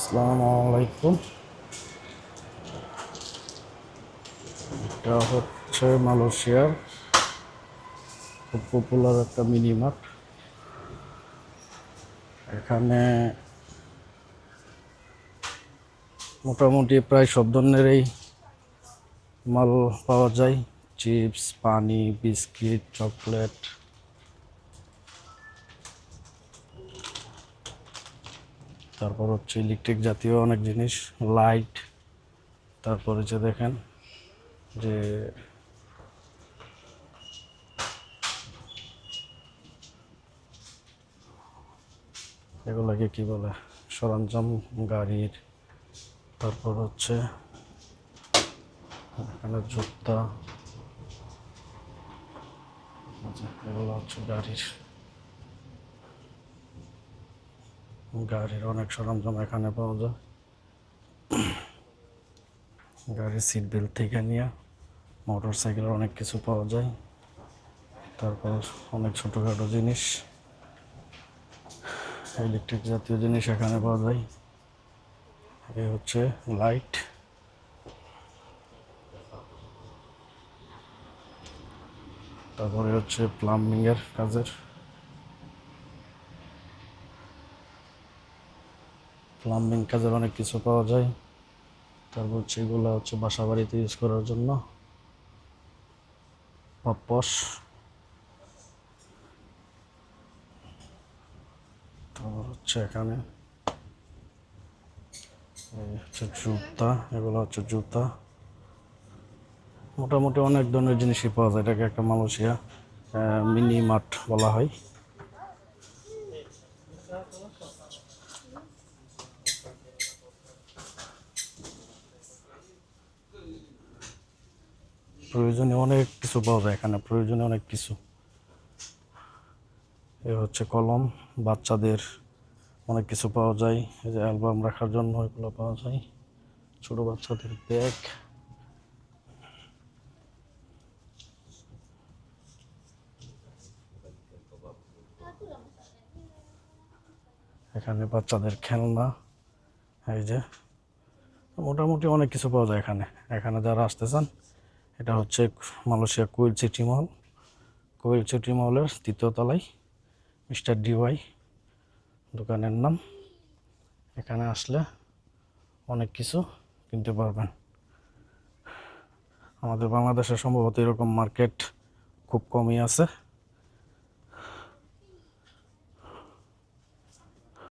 আসসালামু আলাইকুম। এটা হচ্ছে মালয়েশিয়ার খুব পপুলার একটা মিনি মার্ট। এখানে মোটামুটি প্রায় সব ধরনেরই মাল পাওয়া যায়। চিপস, পানি, বিস্কিট, চকলেট, তারপর হচ্ছে ইলেকট্রিক জাতীয় অনেক জিনিস, লাইট। তারপরে যে দেখেন যে এগুলাকে কি বলে, সরঞ্জাম গাড়ির। তারপর হচ্ছে এখানে জুতা, এগুলো হচ্ছে গাড়ির অনেক সরঞ্জাম এখানে পাওয়া যায়। গাড়ির সিট বেল্ট থেকে নিয়ে মোটর সাইকেলের অনেক কিছু পাওয়া যায়। তারপর অনেক ছোটোখাটো জিনিস, ইলেকট্রিক জাতীয় জিনিস এখানে পাওয়া যায়। এই হচ্ছে লাইট। তারপরে হচ্ছে প্লাম্বিংয়ের কাজের অনেক কিছু পাওয়া যায়। তারপর হচ্ছে এগুলো হচ্ছে বাসা বাড়িতে ইউজ করার জন্য পাপোশ। তারপর হচ্ছে এখানে এই হচ্ছে জুতা, এগুলো হচ্ছে জুতা। মোটামুটি অনেক ধরনের জিনিসই পাওয়া যায়। এটাকে একটা মালয়েশিয়া মিনি মার্ট বলা হয়। প্রয়োজনীয় অনেক কিছু পাওয়া যায় এখানে, প্রয়োজনীয় অনেক কিছু। এ হচ্ছে কলম, বাচ্চাদের অনেক কিছু পাওয়া যায়। এই যে অ্যালবাম রাখার জন্য এগুলো পাওয়া যায়, ছোট বাচ্চাদের ব্যাগ। এখানে বাচ্চাদের খেলনা। এই যে মোটামুটি অনেক কিছু পাওয়া যায় এখানে। এখানে যারা আসতে চান, এটা হচ্ছে মালয়েশিয়া কুইল সিটি মল। কুইল সিটি মলের 3য় তলায় মিস্টার ডিওয়াই দোকানের নাম। এখানে আসলে অনেক কিছু কিনতে পারবেন। আমাদের বাংলাদেশে সম্ভবত এরকম মার্কেট খুব কমই আছে।